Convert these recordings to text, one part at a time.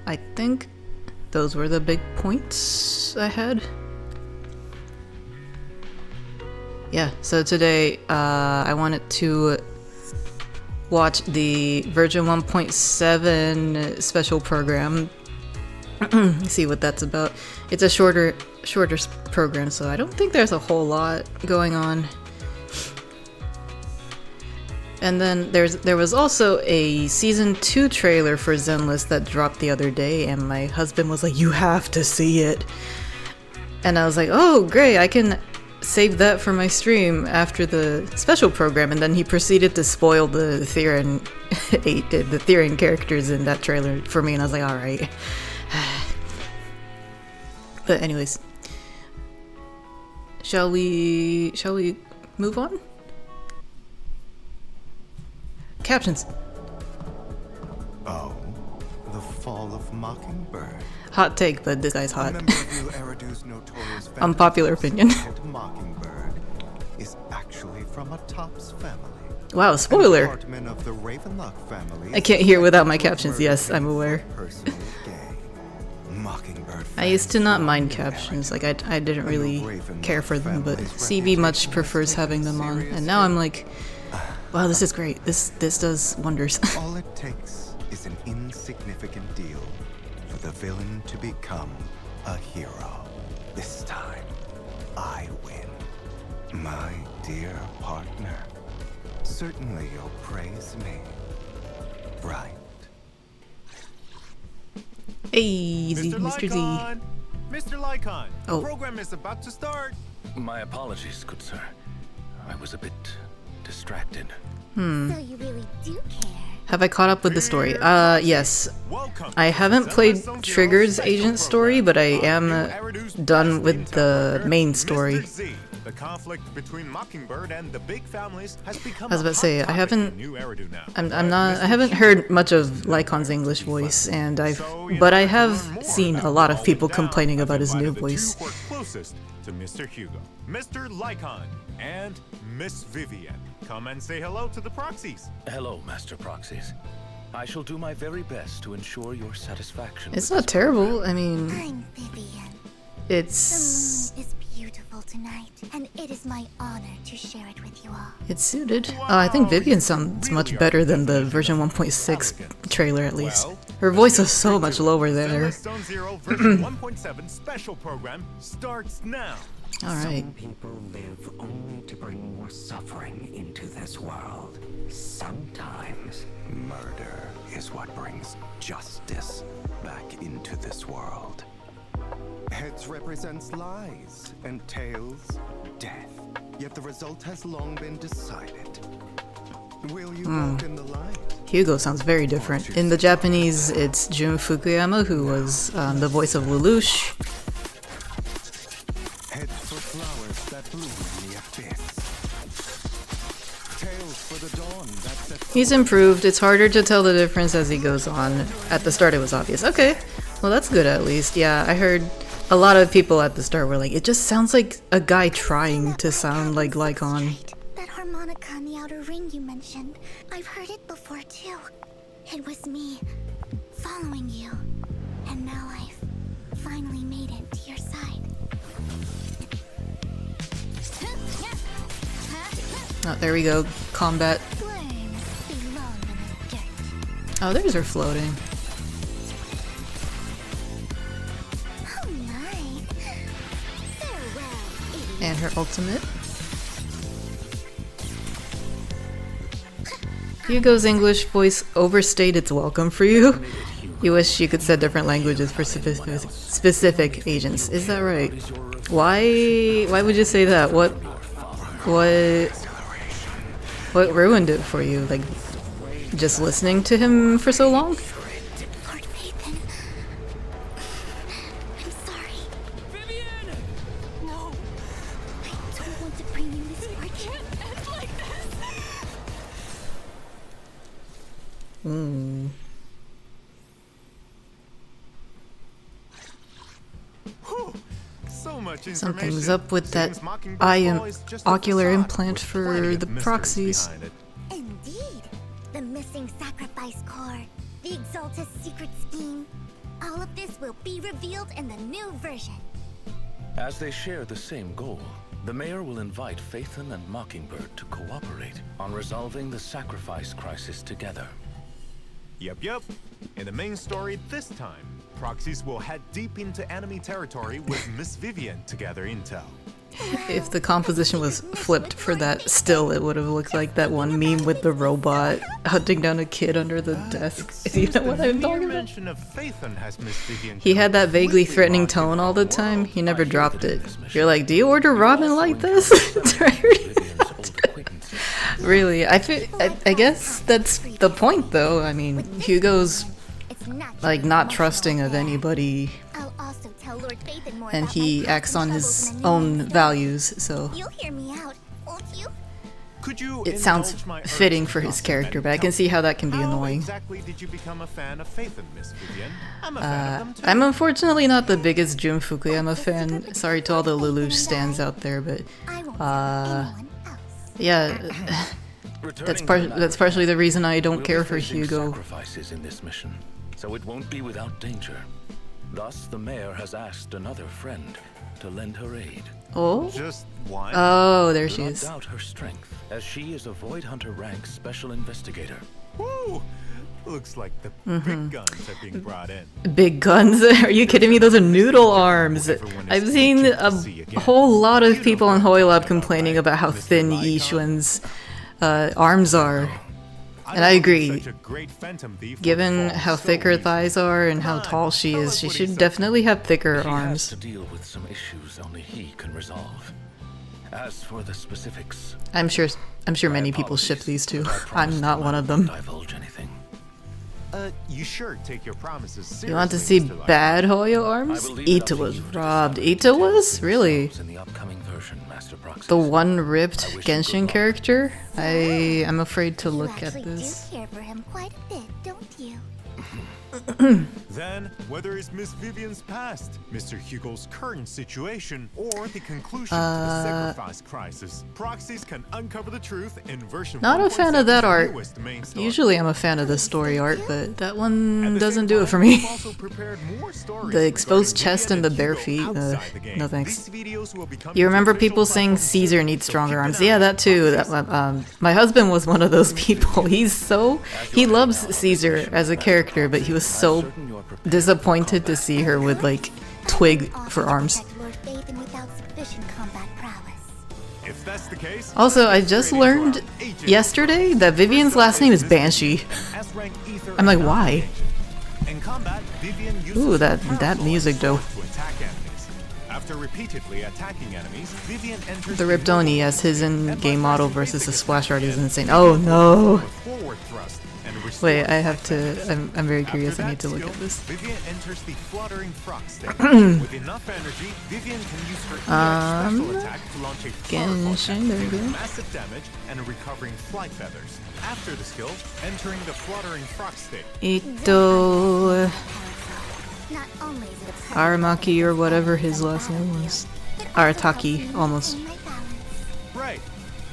I think those were the big points I had. Yeah, so today I wanted to watch the version 1.7 special program. See what that's about. It's a shorter program, so I don't think there's a whole lot going on. And then there was also a season 2 trailer for Zenless that dropped the other day, and my husband was like, "You have to see it." And I was like, "Oh, great! I can save that for my stream after the special program." And then he proceeded to spoil the Therian characters in that trailer for me, and I was like, "All right." But anyways, shall we move on? Captions. Oh, the fall of Mockingbird. Hot take, but this guy's hot. Unpopular opinion. Mockingbird is actually from a Topps family. Wow, spoiler. Of the Ravenlock family. I can't hear without my captions. Yes, I'm aware. I used to not mind captions, like I didn't really care for them, but CB much prefers having them on, and now I'm like, wow, this is great. This does wonders. All it takes is an insignificant deal for the villain to become a hero. This time, I win. My dear partner, certainly you'll praise me, right? Hey, Mr. Z. Mr. Lycon, Oh. the program is about to start. My apologies, good sir. I was a bit distracted. So you really do care. Have I caught up with the story? Yes. I haven't played Trigger's agent story, but I am done with the main story. Mr. Z, the conflict between Mockingbird and the big families has become I was about to say, I haven't I haven't heard much of Lycon's English voice, and but I have seen a lot of people complaining about his new voice. Closest to Mr. Hugo, Mr. Lycon, and Miss Vivian. Come and say hello to the proxies. Hello, Master Proxies. I shall do my very best to ensure your satisfaction. It's with not this terrible. I mean, I'm Vivian. it's The moon is beautiful tonight, and it is my honor to share it with you all. it's suited. I think Vivian sounds much better than the version 1.6 trailer, at least. Her voice is so much lower there. Stone Zero version 1.7 special program starts now. Alright. Some people live only to bring more suffering into this world. Sometimes Murder is what brings justice back into this world. Heads represents lies, and tails, death. Yet the result has long been decided. Will you walk in the light? Hugo sounds very different. In the Japanese, it's Jun Fukuyama, who was the voice of Lelouch. Heads for flowers that bloom in the abyss. Tails for the dawn that sets. He's improved. It's harder to tell the difference as he goes on. At the start it was obvious. Okay, well that's good at least. Yeah, I heard a lot of people at the start were like, it just sounds like a guy trying to sound like Lycon. That harmonica in the outer ring you mentioned, I've heard it before too. It was me, following you. And now I've finally made it to your side. Oh, there we go. Combat. Worms belong in the dirt. Oh, there's her floating. Oh my. Farewell, idiot. And her ultimate. Hugo's English voice overstayed its welcome for you. You wish you could set different languages for specific agents. Is that right? Why would you say that? What ruined it for you? Like, just listening to him for so long? Lord Nathan. I'm sorry. Vivian! No. I don't want to bring you this far. Can't act like this. So much Something's information. up with that Seems Mockingbird's eye fall is just a ocular facade. implant for Plenty of the mysteries proxies. behind it. Indeed. The missing sacrifice core. The Exaltus secret scheme. All of this will be revealed in the new version. As they share the same goal, the mayor will invite Phaethon and Mockingbird to cooperate on resolving the sacrifice crisis together. Yep. In the main story this time, proxies will head deep into enemy territory with Miss Vivian to gather intel. If the composition was flipped for that still, it would have looked like that one meme with the robot hunting down a kid under the desk. You know what I'm talking about? Mention of Phaethon has Miss Vivian He had that vaguely threatening tone all the time. He never dropped it. You're like, do you order ramen like this? Really, I guess that's the point, though. I mean, Hugo's like not trusting of anybody, I'll also tell Lord Phaethon more and about he my acts on troubles his in the own new values. So You'll hear me out, won't you? Could you it sounds indulge my urge fitting to for his gossip character, and but I can tell see me, how that can be how annoying. exactly did you become a fan of Phaethon, Miss Vivian? I'm a fan of them too. I'm unfortunately not the biggest Jun Fukuyama fan. Sorry to all the Lelouch stands out there, but I won't tell anyone else. yeah, Returning that's partially the reason I don't We'll care be for facing Hugo. sacrifices in this mission, so it won't be without danger. Thus, the mayor has asked another friend to lend her aid. Oh? Just one? Oh, there Do she not is. doubt her strength, as she is a Void Hunter rank special investigator. Woo! Looks like the big guns are being brought in. Big guns? Are you kidding me? Those are noodle arms. I've seen a whole lot of people on Hoi Lab complaining about how thin Yi Xuan's arms are. And I agree. Given how thick her thighs are and how tall she is, she should definitely have thicker He has arms. to deal with some issues only he can resolve. As for the specifics, I'm sure many people ship these two. I'm not one of them. Divulge anything. You sure take your promises seriously, You want to see Mr. Lycon? bad Hoyo arms? Ita was robbed. Ita was? Really? In the upcoming version, Master Proxy. The one ripped Genshin character? I'm afraid to You look at actually this. do care for him quite a bit, don't you? Then, whether it's Miss Vivian's past, Mr. Hugo's current situation, or the conclusion to the sacrifice crisis, proxies can uncover the truth in version Not a fan of that 1.7's art. newest main story. Usually I'm a fan of the story art, but that At one the doesn't same do it time, for me. we've also prepared more stories The exposed regarding chest and the Vivian bare Hugo feet, outside the game. no thanks. These videos will be coming You to remember official people saying platforms Caesar soon, needs so stronger keep an arms? eye Yeah, on that too. proxies. My husband was one of those people. He loves Caesar as a character, but he was so disappointed to see her with like twig for arms. Protect Lord Phaethon without sufficient combat prowess. If that's the case, Also, I just learned yesterday that Vivian's last name is Banshee. I'm like, why? In combat, Vivian uses Ooh, that her music though. to attack enemies. After repeatedly attacking enemies, Vivian enters The ripped Oni as his in-game model versus the splash art is insane. Oh no! Wait, I have to. I'm very curious. I need to look at this. Vivian enters the fluttering frog state. With enough energy, Vivian can use her special attack to launch a Genshin, there we go. massive damage and recovering flight feathers. After the skill, entering the fluttering frog state. Ito Not only is it a perfect Aramaki or whatever his last name was. it also helps Arataki, me almost. maintain my balance. Right.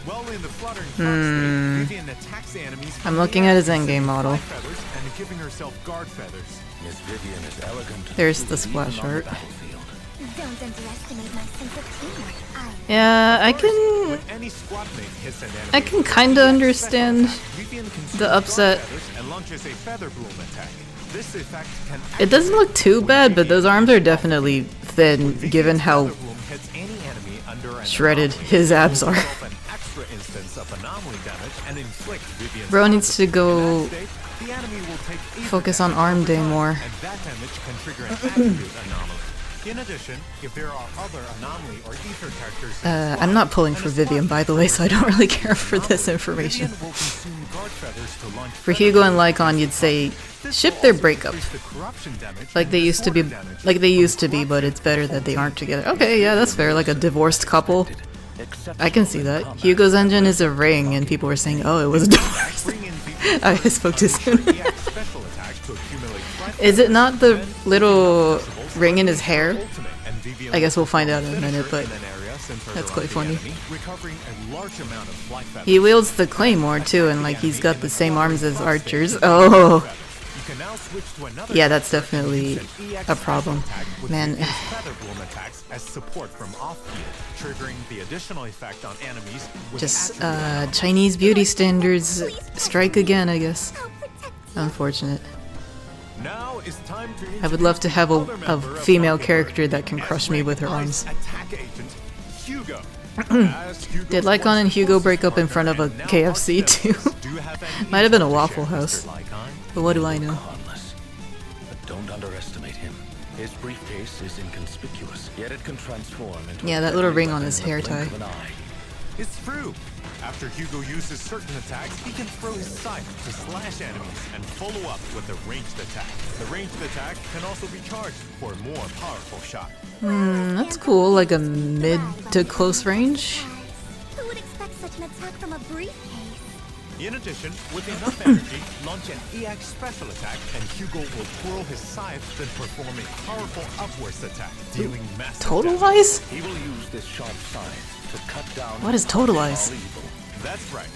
Well, in the fluttering frog state, Vivian attacks the enemies. I'm looking at his endgame model. Flight feathers and giving herself guard feathers. Miss Vivian is elegant. to There's see the even splash on the art. battlefield. Don't underestimate my sense of teamwork. Yeah, I can. When any squad mate hits an enemy, I can kinda understand Vivian can shoot the guard upset. feathers and launches a feather bloom attack. This effect can It doesn't look too bad, but those arms are definitely thin, given how feather bloom hits any enemy under an shredded anomaly. his abs It will are. develop an extra instance of anomaly damage and inflict Vivian's Bro needs to In go that state, the enemy will take ether focus on damage arm over day time, more. and that damage can trigger an attribute anomaly. In addition, if there are other anomaly or ether characters in the I'm not squad, pulling then for a squad Vivian, by mate the way, so I don't really care for anomaly, this information. Vivian will consume guard feathers to launch For feather Hugo and blooms Lycon, you'd say This ship will their also breakup, increase the corruption damage like and they used to be, disorder damage like they from used to be, but it's better that they aren't together. Okay, yeah, that's fair. Like a divorced couple. I can see that. Hugo's engine is a ring, and people were saying, "Oh, it was a divorce." Bring in Vivian I spoke too soon. EX special attack to accumulate flight Is it not the feathers, little possible ring in his hair? ultimate, and Vivian I guess will we'll find out in a finish minute, her but in an area centered that's around quite the funny. enemy, recovering a large amount of flight feathers. He wields the claymore too, and like he's got the same arms as archers. Oh, can now switch to another. Yeah, that's definitely a problem. Man. Feather bloom attacks as support from off-field, triggering the additional effect on enemies. With Just attribute Chinese beauty standards strike again, I guess. I'll protect you. Unfortunate. Now it's time to I would love to have a other member of female Mockingbird, character that can crush me with her S-rank arms. Attack agent Hugo. As Hugo's Did Lycon and Hugo break up in front of a partner and now KFC too? do you have any Might have been a to Waffle share, House. Mr. Lycon? But what do I know? Harmless. But don't underestimate him. His briefcase is inconspicuous, yet it can transform into Yeah, a that little deadly ring on weapon his in the hair blink tie. of an eye. It's true. After Hugo uses certain attacks, he can throw his scythe to slash enemies and follow up with a ranged attack. The ranged attack can also be charged for a more powerful shot. That's cool, like a mid to close range. Who would expect such an attack from a briefcase? In addition, with enough energy, launch an EX special attack, and Hugo will twirl his scythe, then perform a powerful upwards attack, dealing massive Total damage. Eyes? He will use this sharp scythe to cut down What is Total all Eyes? evil. That's right.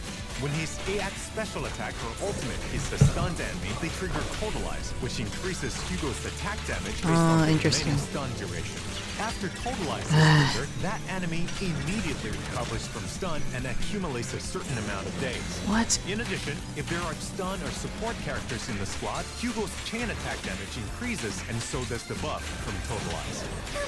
When his AX special attack or ultimate is the stunned enemy, they trigger Total Eyes, which increases Hugo's attack damage based on the interesting. remaining stun duration. After Total Eyes is triggered, that enemy immediately recovers from stun and accumulates a certain amount of days. What? In addition, if there are stun or support characters in the squad, Hugo's chain attack damage increases, and so does the buff from Total Eyes.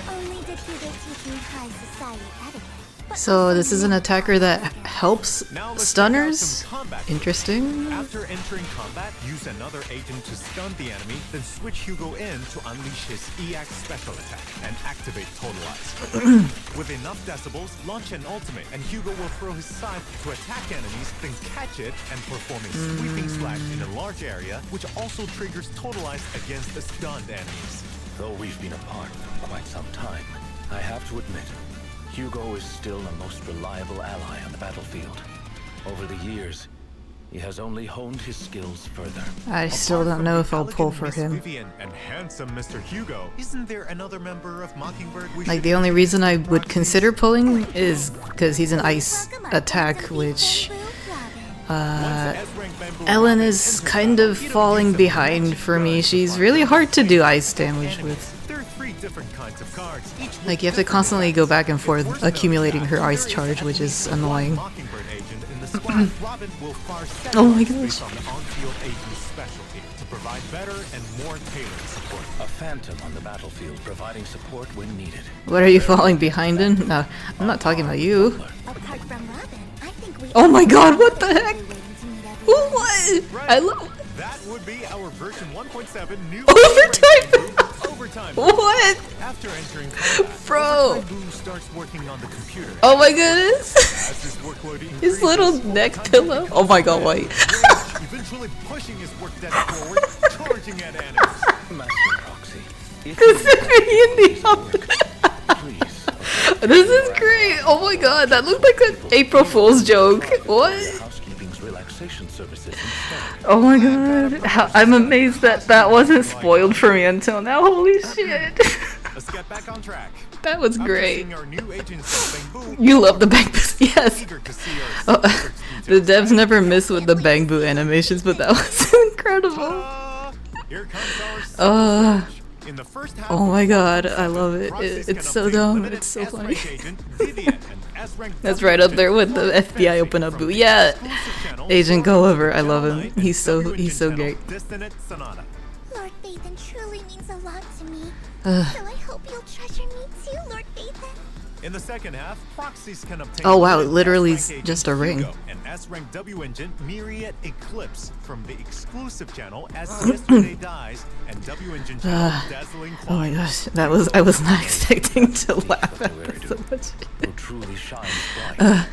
Not only did Hugo teach me high society etiquette, but So this is an attacker that helps Now let's check out stunners? some combat. Interesting. After entering combat, use another agent to stun the enemy, then switch Hugo in to unleash his EX special attack and activate Total Eyes. With enough decibels, launch an ultimate, and Hugo will throw his scythe to attack enemies, then catch it and perform a sweeping slash in a large area, which also triggers Total Eyes against the stunned enemies. Though we've been apart for quite some time, I have to admit, Hugo is still the most reliable ally on the battlefield. Over the years, he has only honed his skills further. I still Apart don't from know the if I'll pull elegant for Miss him. Vivian and handsome Mr. Hugo, isn't there another member of Mockingbird we Like should the only reason I would Proxies? consider pulling is because he's an ice attack, which Ellen is kind of falling behind for me. She's really hard to do ice damage with. There are 3 different kinds of cards, each with Like you have to different constantly go back and forth Worth noting accumulating that her there ice is charge, at which is least one annoying. Mockingbird agent in the squad. Robin will fire second Oh my based gosh. on the on-field agent's specialty to provide better and more tailored support. A phantom on the battlefield providing support when needed. What are you falling behind in? No, I'm not talking about you. apart from Robin, I think we Oh my god, what the heck? waiting to meet everyone. What? I love. That would be our version 1.7 new Overtime! Overtime. What? After entering combat, Bro. Overtime Boo starts working on the computer. Oh my goodness. As his workload His increases, little neck Overtime pillow. becomes Oh my god, rage, wait. eventually pushing his work desk forward, charging at enemies. Master Proxy, if This you is me in the work, please. This is great. Oh my god, that looked like an April Fool's joke. What? Housekeeping's relaxation services instead. Oh my god. I'm amazed that that wasn't spoiled for me until now. Holy shit. Let's get back on track. That was After great. seeing our new agency, Bang Boo, You love the bang boo. Yes. eager to see Oh, our secret the details. devs never miss with the bang boo animations, but that was incredible. Ta-da! Here comes our secret stage. In the first half Oh my of god, the I love it. Proxies It's can so obtain dumb. limited It's so funny. S-rank agent Vivian and S-rank That's W right up agent there with the Lord FBI Fancy open up from boo. the Yeah. exclusive channel Agent Lord Gulliver, I Channel love him. 9 and He's so W so Engine great. channel Dissonant Sonata. Lord Bathan truly means a lot to me. So I hope you'll treasure me too, Lord Bathan. In the second half, proxies can obtain Oh, wow, limited literally S-rank just a agent ring. Hugo and S-rank W engine Myriad Eclipse from the exclusive channel As Yesterday Dies and W engine channel Dazzling Oh my Climb. gosh, I was not expecting to laugh at that so much. Who truly shines bright.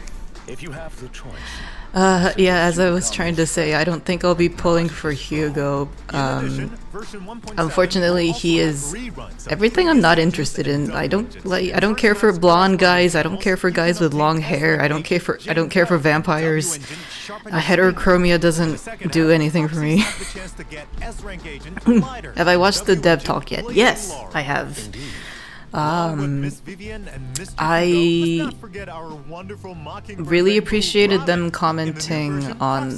If you have the choice, Yeah, as I was trying to say, I don't think I'll be pulling for Hugo. In addition, version 1.7 Unfortunately, will he also is have reruns of everything I'm not previous interested in. W I don't engines. like. I don't care for blonde guys. I don't care for guys with long hair. I don't care for. I don't care for vampires. Heterochromia doesn't do anything for me. Have I watched the dev talk yet? Yes, I have. I really appreciated them commenting on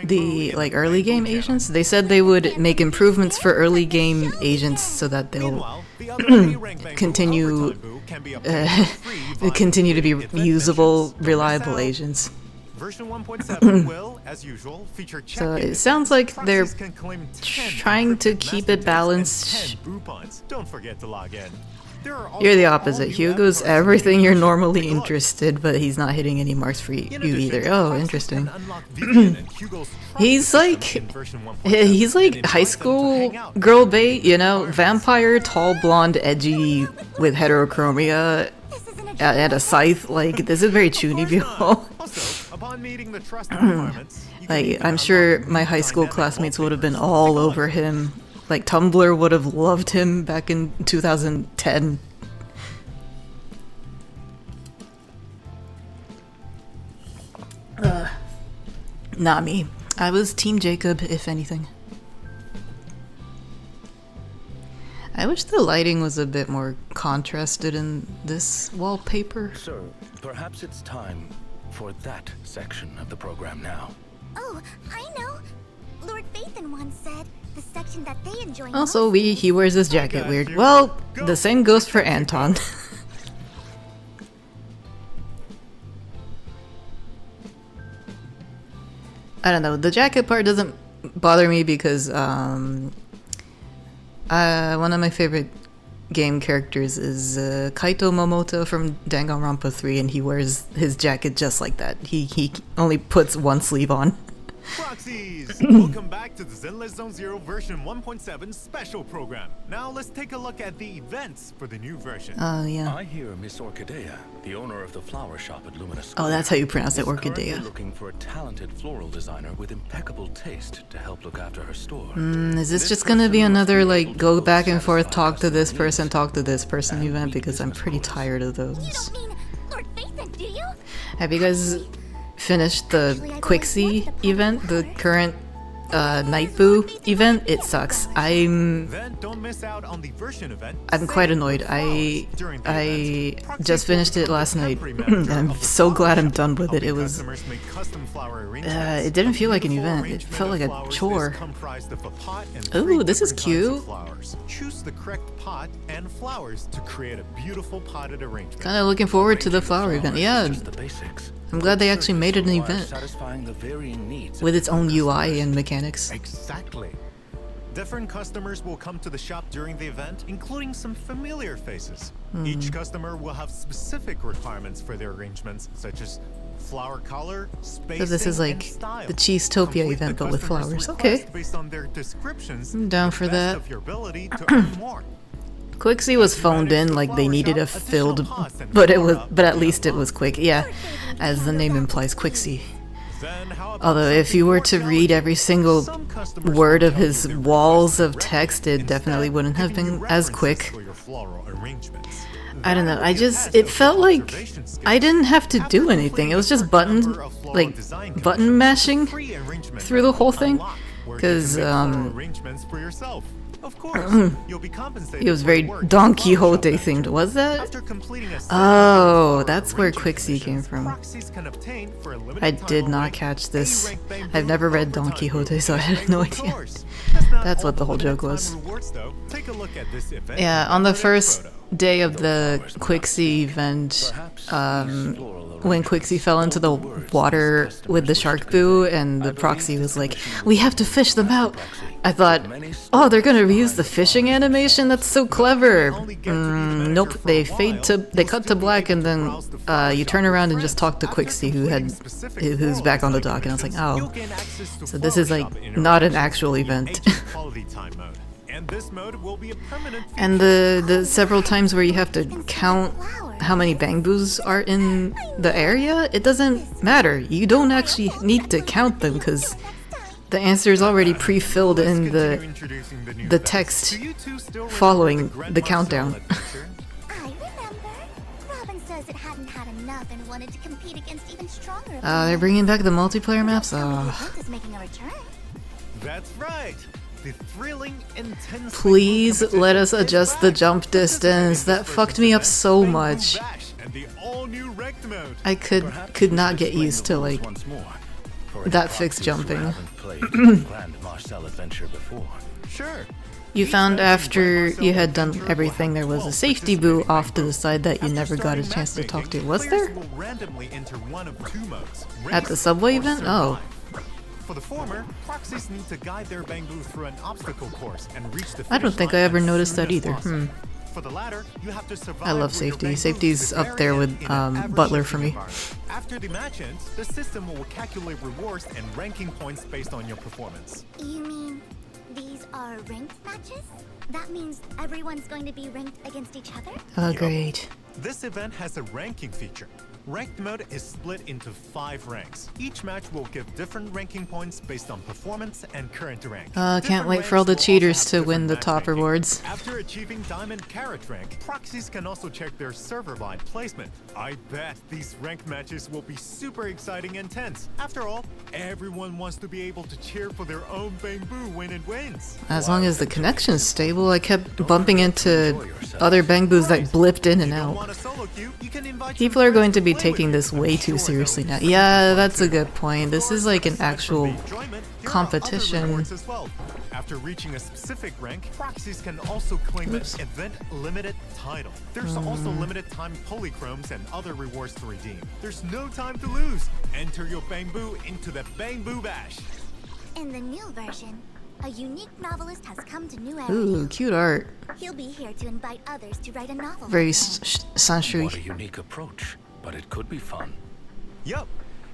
the like early game agents. They said they would make improvements for early game agents so that they'll continue to be usable, reliable agents. Version 1.7 will, as usual, feature So it sounds like they're trying to keep it balanced. Don't forget to log in. You're the opposite. Hugo's everything you're normally interested, but he's not hitting any marks for you either. Oh, interesting. He's like high school girl bait, you know, vampire, tall, blonde, edgy, with heterochromia, and a scythe. Like, this is very Chunibyo. Upon meeting the trusted requirements, Like, I'm sure my high school classmates would have been all over him. Like, Tumblr would have loved him back in 2010. Not me. I was Team Jacob, if anything. I wish the lighting was a bit more contrasted in this wallpaper. Sir, perhaps it's time for that section of the program now. Oh, I know. Lord Phaethon once said the section that they enjoy Also, most he wears this jacket weird. Well, the same goes for Anton. I don't know, the jacket part doesn't bother me because one of my favorite game characters is Kaito Momoto from Danganronpa 3, and he wears his jacket just like that. He only puts one sleeve on. Proxies! Welcome back to the Zenless Zone Zero version 1.7 special program. Now let's take a look at the events for the new version. Oh, yeah. I hear Miss Orchidea, the owner of the flower shop at Luminous Oh, that's how you pronounce it, is currently Orchidea. looking for a talented floral designer with impeccable taste to help look after her store. Is this just gonna be another, like, go back and forth, talk to this person event? Because I'm pretty tired of You those. don't mean Lord Phaethon, do you? Have you guys finished the Quixie event, the current Nightboo event? It sucks. Then don't miss out on the version event. I'm quite annoyed. I just finished it last night. And I'm so glad I'm done with it. It was it didn't feel like an event. It felt like a chore. Ooh, this is cute. Choose the correct pot and flowers to create a beautiful potted arrangement. Kind of looking forward to the flower event. Yeah, Just the basics. I'm glad they actually made it an event Satisfying the varying needs with its own UI and mechanics. Exactly. Different customers will come to the shop during the event, including some familiar faces. Each customer will have specific requirements for their arrangements, such as flower color, spacing, So this is like and style. the Cheesetopia Complete event, the but with customer's flowers. Okay. request based on their descriptions, I'm down to for the best that. of your ability to earn more. Quixie was phoned in like they needed a filled, but at least it was quick. Yeah, as the name implies, Quixie. Then how about Although if you were to read every single some customers word will of tell you his their walls of requests text, it instead, definitely wouldn't have giving you been as references quick. for your floral arrangements. I don't know. That I will be a just test it of felt your like observation skills. I didn't have to After do anything. completing It was a just certain number of floral design button mashing free arrangement through the whole thing. unlock, where you 'Cause, can make floral arrangements for yourself. Of course, you'll be compensated It was for very the work Don of the flower shop Quixote themed. Was that? After completing a Oh, set that's of where arrangement Quixie came missions, from. proxies can obtain for a limited I time did not only catch a this. rank bamboo I've never read Don overtime Quixote, move so I and had no banquet idea. tours. That's not That's all what the whole limited joke time was. rewards, though. Take a look at this event Yeah, on the photo. first day of the Quixie event, when Quixie fell into the water with the shark boo and the proxy was like, "We have to fish them out," I thought, oh, they're gonna reuse the fishing animation? That's so clever. Nope, they cut to black and then you turn around and just talk to Quixie who's back on the dock, and I was like, oh, so this is like not an actual event. And the several times where you have to count how many bamboos are in the area, it doesn't matter. You don't actually need to count them because the answer is already pre-filled in the text following the countdown. I remember. Robin says it hadn't had enough and wanted to compete against even stronger. They're bringing back the multiplayer maps? Somebody Oh. event is making a return. That's right. The thrilling, intense. Please let us adjust the jump distance. That fucked me up so much. And the all-new ranked mode. I could not get used to like once more, for that any fixed proxies who jumping. haven't played the Grand Marcel adventure before. Sure. You found after you had done everything there was a safety boo off to the side that you never got a chance to talk to. Was there? Players will randomly enter one of two modes, At the race subway or event? survive. Oh. For the former, proxies need to guide their bamboo through an obstacle course and reach the I don't finish think I line ever as noticed soon that as either. possible. For the latter, you have to survive I love with your safety. bamboo Safety's to the up very there end with in an ever Butler for shifting me. environment. After the match ends, the system will calculate rewards and ranking points based on your performance. You mean these are ranked matches? That means everyone's going to be ranked against each other? Oh, great. This event has a ranking feature. Ranked mode is split into 5 ranks. Each match will give different ranking points based on performance and current rank. Can't Different wait for all the ranks will cheaters also have to win different the match top ranking. rewards. After achieving Diamond Carrot rank, proxies can also check their server-wide placement. I bet these ranked matches will be super exciting and tense. After all, everyone wants to be able to cheer for their own bamboo when it wins. As long as the connection's stable, I kept bumping into other bangbus that blipped in and Don't out. want a solo queue? You can invite People your are going friends to be play taking with this you. way I'm too sure seriously they'll now. be Yeah, fun that's a too. good point. This is like an actual And for the enjoyment, here are competition. other rewards as well. After reaching a specific rank, proxies can also claim an Oops. event limited title. There's also limited time polychromes and other rewards to redeem. There's no time to lose. Enter your bamboo into the Bamboo Bash. In the new version, a unique novelist has come to New Ooh, Avenue. cute art. He'll be here to invite others to write a novel. Very with him. What a Sanshui. unique approach, but it could be fun. Yup.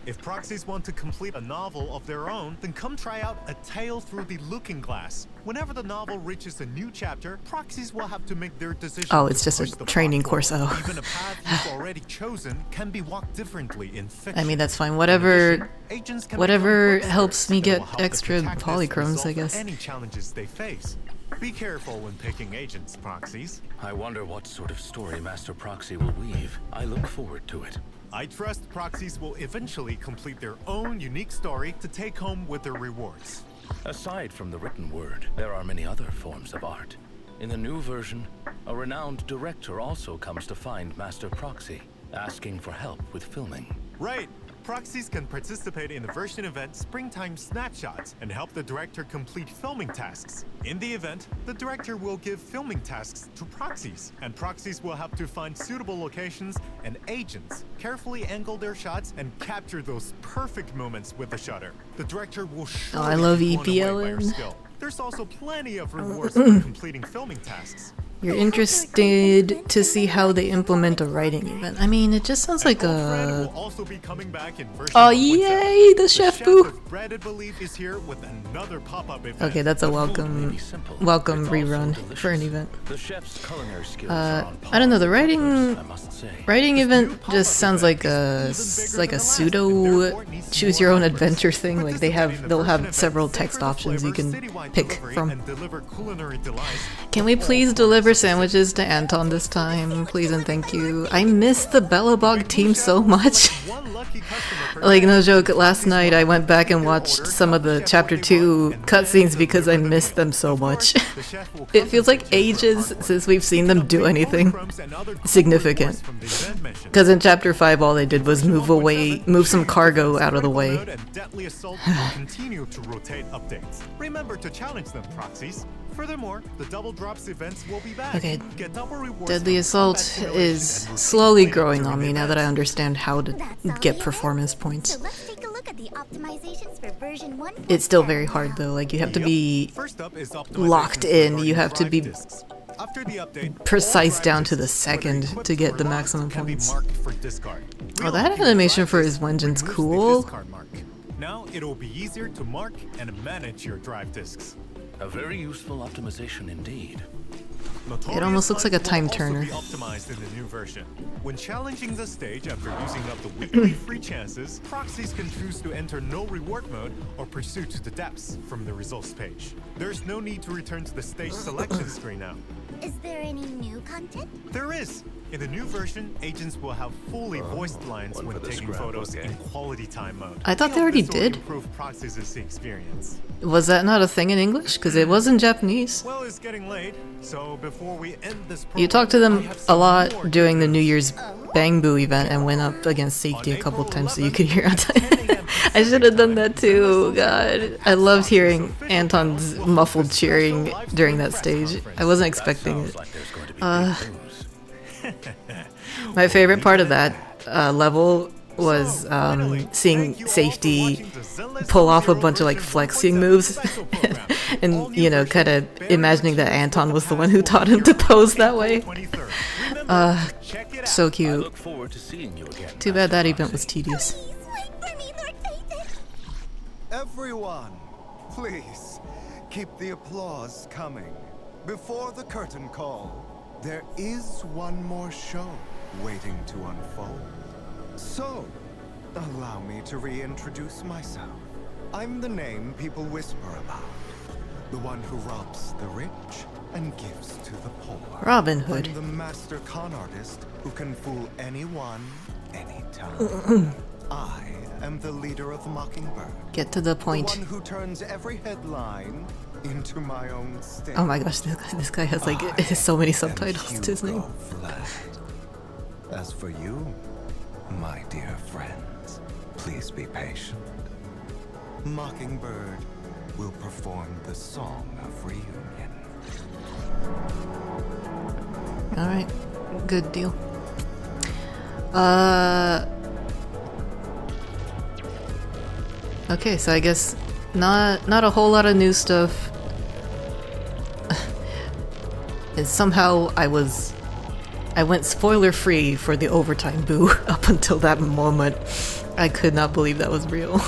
If proxies want to complete a novel of their own, then come try out A Tale Through the Looking Glass. Whenever the novel reaches a new chapter, proxies will have to make their decision. Oh, it's to just a push the training plot course, forward. oh. Even a path you've already chosen can be walked differently in fiction. I mean, that's fine. In Whatever addition, agents can whatever become helps me booksters that get will help the extra protagonists polychromes, I resolve guess. Any challenges they face. Be careful when picking agents, proxies. I wonder what sort of story Master Proxy will weave. I look forward to it. I trust proxies will eventually complete their own unique story to take home with their rewards. Aside from the written word, there are many other forms of art. In the new version, a renowned director also comes to find Master Proxy, asking for help with filming. Right. Proxies can participate in the version event Springtime Snapshots and help the director complete filming tasks. In the event, the director will give filming tasks to proxies, and proxies will have to find suitable locations and agents, carefully angle their shots, and capture those perfect moments with the shutter. The director will surely I love be blown away by her EPLN. skill. There's also plenty of rewards for completing filming tasks. You're interested to see how they implement a writing event. I mean, it just sounds like Fred a... will also be coming back in version Oh, 1.7. yay! The chef Chef boo! with Bread, I believe, is here with another pop-up event. Okay, that's a May welcome be simple, welcome it's also rerun delicious. for an event. The chef's culinary skills are on I don't know, the par with writing others, I must say. writing This new event pop-up just sounds event like a is even bigger like than a the last, pseudo and therefore needs choose more your own efforts. adventure thing. Like Participate in the they'll version have event, several savor text the options you flavors, can citywide pick delivery, from. and deliver culinary delights. Can we please deliver sandwiches to Anton this time? Please and thank you. I miss the Bellabog team so much. One lucky customer per Like, day. no joke, last night I went back and watched some of the Chapter 2 cutscenes because I missed them so much. The chef will It feels like compensate you for your ages hard work. since we've seen them do anything Crumbs and other cool significant. rewards from the event mission. Because in Chapter 5 all they did was move some cargo out of the way. Critical mode and Deadly Assault will continue to rotate updates. Remember to challenge them, proxies. Furthermore, the Double Drops events will be back. Okay. Get double rewards Deadly from Assault combat simulation is and routine slowly cleanup growing during on me the now that I events. understand how to That's all get we performance have. points. So let's take a look at the optimizations for version 1. It's still very hard though, like you have to Yep. be First up is locked optimizations in, regarding you have to drive be discs. After the update, precise all down drive to the discs, whether second equipped to get or the locked, maximum can be points. marked for discard. Oh, that Relocating animation drive for his disc Wenjin's removes the cool. discard mark. Now it'll be easier to mark and manage your drive discs. A very useful optimization indeed. Notorious almost looks like a times will time also turner. be optimized in the new version. When challenging the stage after using up the weekly free chances, proxies can choose to enter no reward mode or pursue to the depths from the results page. There's no need to return to the stage selection screen now. Is there any new content? There is. In the new version, agents will have fully voiced lines one when for the taking scrapbook, photos eh? in quality time mode. I thought We they hope already this will did. improve Proxy's experience. Was that not a thing in English? Because it was in Japanese. Well, it's getting late, so before we end this program, You talked to I them have a some more lot during the good New news. Year's Bang Boo event and went up against Safety On a couple April times so you could 11th hear at 10 Anton. a.m. I should have done that too. Pacific God, I loved hearing Anton's muffled cheering during that stage. I wasn't expecting it. Sounds like there's going to be big news. My favorite part of that level was seeing Safety pull off a bunch of like flexing moves and, you know, kind of imagining that Anton was the one who taught him to pose that way. So I cute. look forward to seeing you again. Too bad that event was tedious. Please wait for me, Lord Phaeton. Everyone, please keep the applause coming. Before the curtain call, there is one more show waiting to unfold. So, allow me to reintroduce myself. I'm the name people whisper about. The one who robs the rich and gives to the poor. Robin Hood. I'm the master con artist who can fool anyone, anytime. I am the leader of Mockingbird. Get to the The point. one who turns every headline into my own sting. Oh my gosh, this guy has like so many I am subtitles to his name. Hugo Vlad. As for you, my dear friends, please be patient. Mockingbird will perform the song of reunion. Alright, good deal. Okay, so I guess not a whole lot of new stuff. And somehow I went spoiler free for the overtime boo up until that moment. I could not believe that was real.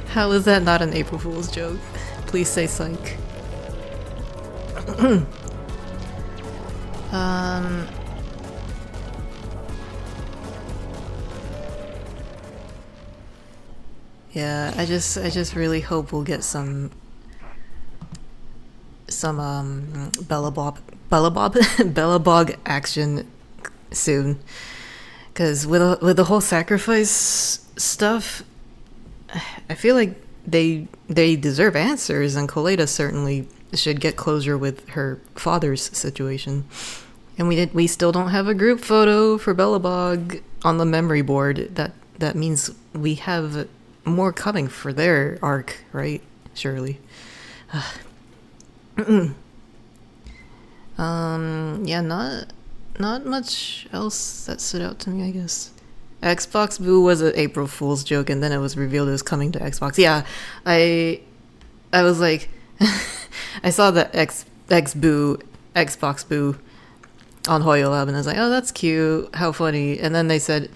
How is that not an April Fool's joke? Please say psych. Yeah, I just really hope we'll get some Bellabog action soon. Cause with the whole sacrifice stuff, I feel like they deserve answers, and Coleta certainly should get closure with her father's situation. And we still don't have a group photo for Bellabog on the memory board. That means we have more coming for their arc, right? Surely. Yeah, not much else that stood out to me, I guess. Xbox Boo was an April Fool's joke, and then it was revealed it was coming to Xbox. Yeah, I was like, I saw the Xbox Boo on Hoyo Lab, and I was like, oh, that's cute, how funny. And then they said,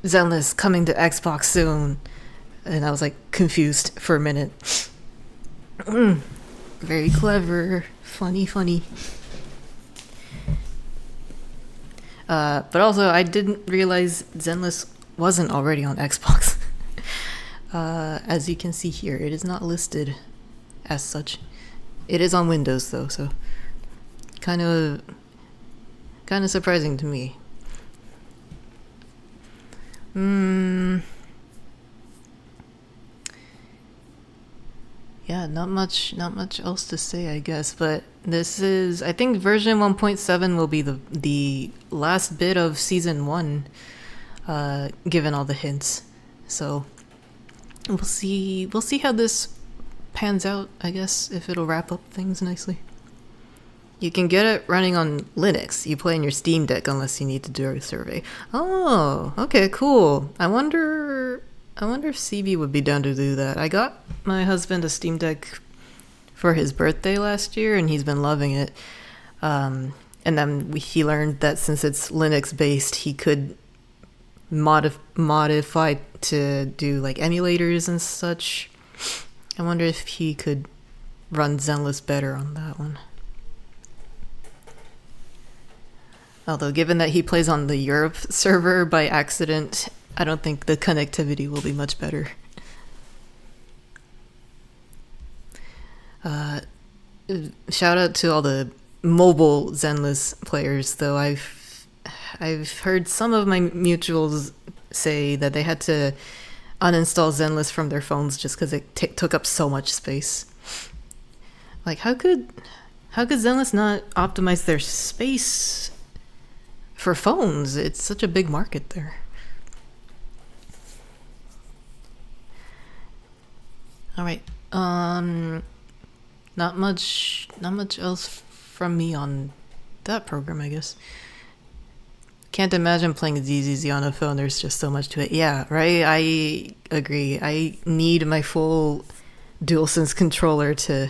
Zenless coming to Xbox soon, and I was like confused for a minute. Very clever, funny. But also, I didn't realize Zenless wasn't already on Xbox. As you can see here, it is not listed as such. It is on Windows though, so kind of surprising to me. Yeah, not much else to say, I guess, but this is, I think version 1.7 will be the last bit of season 1, given all the hints. So we'll see how this pans out, I guess, if it'll wrap up things nicely. You can get it running on Linux. You play on your Steam Deck unless you need to do a survey. Oh, okay, cool. I wonder if CB would be down to do that. I got my husband a Steam Deck for his birthday last year, and he's been loving it. And then he learned that since it's Linux-based, he could modify to do like emulators and such. I wonder if he could run Zenless better on that one. Although, given that he plays on the Europe server by accident, I don't think the connectivity will be much better. Shout out to all the mobile Zenless players, though. I've heard some of my mutuals say that they had to uninstall Zenless from their phones just because it took up so much space. Like, how could Zenless not optimize their space for phones? It's such a big market there. All right. Not much else from me on that program, I guess. Can't imagine playing ZZZ on a phone. There's just so much to it. Yeah, right? I agree. I need my full DualSense controller to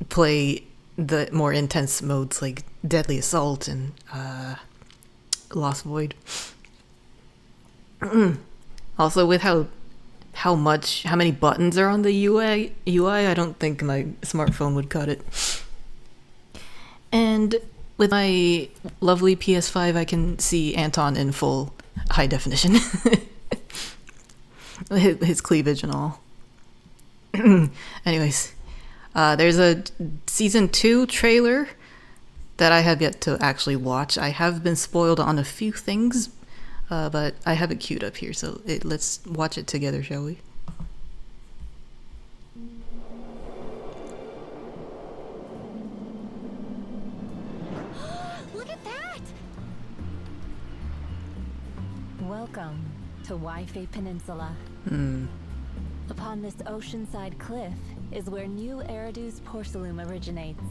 play the more intense modes like Deadly Assault and Lost Void. Also, with how many buttons are on the UI, I don't think my smartphone would cut it. And with my lovely PS5, I can see Anton in full high definition. His cleavage and all. Anyways, there's a season 2 trailer that I have yet to actually watch. I have been spoiled on a few things, but I have it queued up here, so let's watch it together, shall we? Welcome to Wi-Fi Peninsula. Upon this oceanside cliff is where New Eridu's porcelain originates.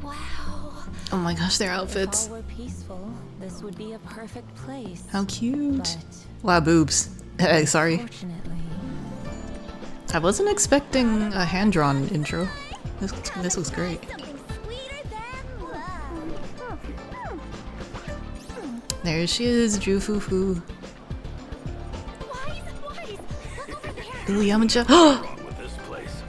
Wow. Oh my gosh, their If outfits. all were peaceful, this would be a perfect place. How cute. But Wow, boobs. Sorry. fortunately, I wasn't expecting a hand-drawn intro. This looks great. Something sweeter than love. There she is, Jufufu. Wise, look over there. Ooh, Yamcha. Wrong with this place.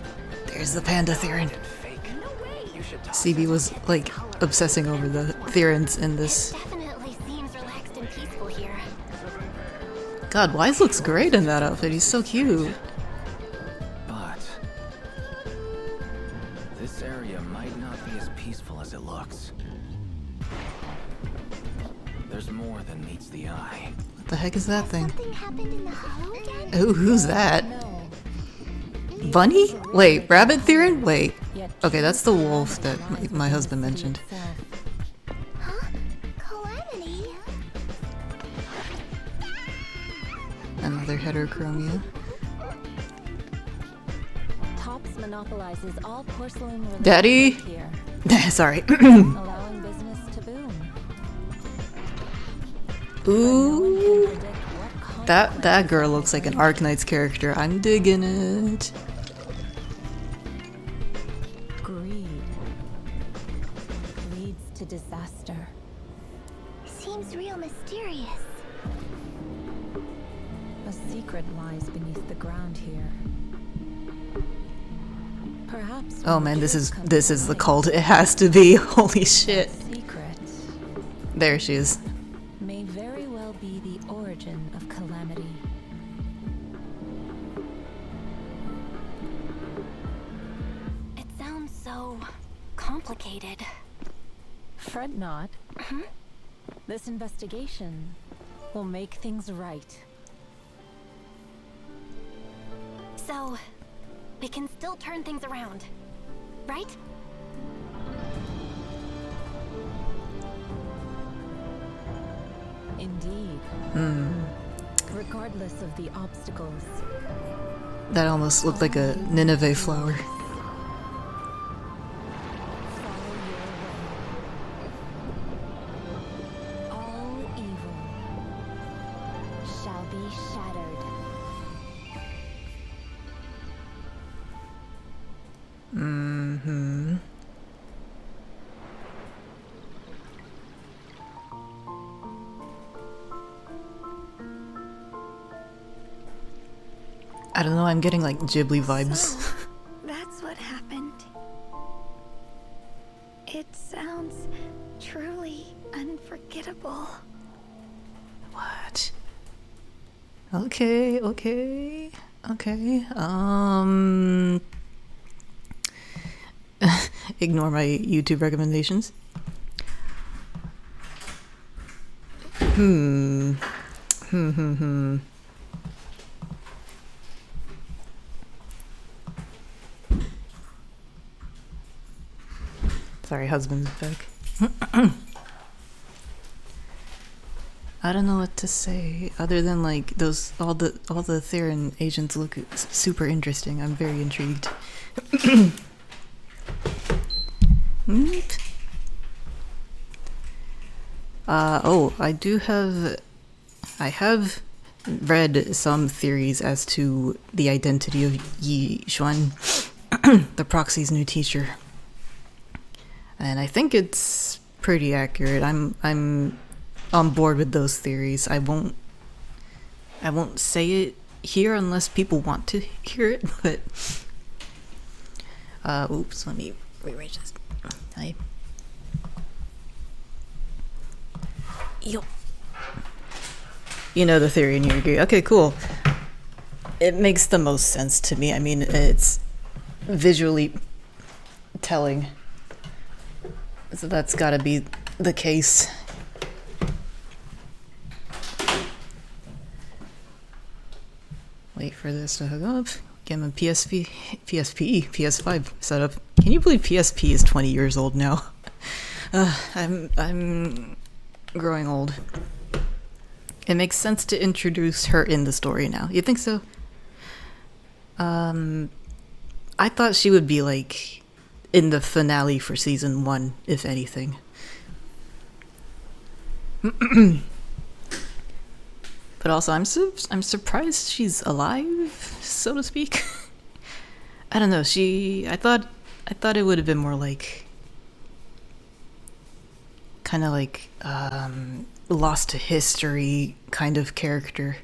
There's the panda Theron. Fake. No way. You should talk. CB was like obsessing over the Therons in this. Definitely seems relaxed and peaceful here. God, Wise looks great in that outfit. He's so cute. But this area might not be as peaceful as it looks. There's more than meets the eye. What the heck is that thing? Something happened in the hollow again? Ooh, who's that? no. Bunny? Wait, Rabbit Theron? Wait. Yet Okay, that's the wolf that rises my in the husband sea mentioned. itself. Huh? Calamity? Another heterochromia. Tops monopolizes all porcelain Daddy? here, Sorry. allowing business to boom. Ooh. Predict what That girl looks like an Arknight's character. I'm digging it. greed leads to disaster. Seems real mysterious. A secret lies beneath the ground here. Perhaps Oh when man, this truth is comes the to cult. light, It has to be. Holy shit. that secret There she is. may very well be the origin of calamity. It sounds so complicated. Fret not. This investigation will make things right. So, we can still turn things around, right? Indeed. Regardless of the obstacles, That almost looked like a Nineveh flower. follow your way. All evil shall be shattered. Mm-hmm. I don't know, I'm getting like Ghibli vibes. So, that's what happened. It sounds truly unforgettable. What? Okay. ignore my YouTube recommendations. Sorry, husband's back. I don't know what to say other than like those all the Theron agents look super interesting. I'm very intrigued. Oh, I have read some theories as to the identity of Yi Xuan, the proxy's new teacher. And I think it's pretty accurate. I'm on board with those theories. I won't say it here unless people want to hear it, but oops, let me rearrange this. You know the theory and you agree. Okay, cool. It makes the most sense to me. I mean, it's visually telling. So that's gotta be the case. Wait for this to hook up. Get my PSP, PS5 setup. Can you believe PSP is 20 years old now? I'm growing old. It makes sense to introduce her in the story now. You think so? I thought she would be like in the finale for season 1, if anything. But also, I'm surprised she's alive, so to speak. I don't know. I thought it would have been more like, kind of like lost to history kind of character.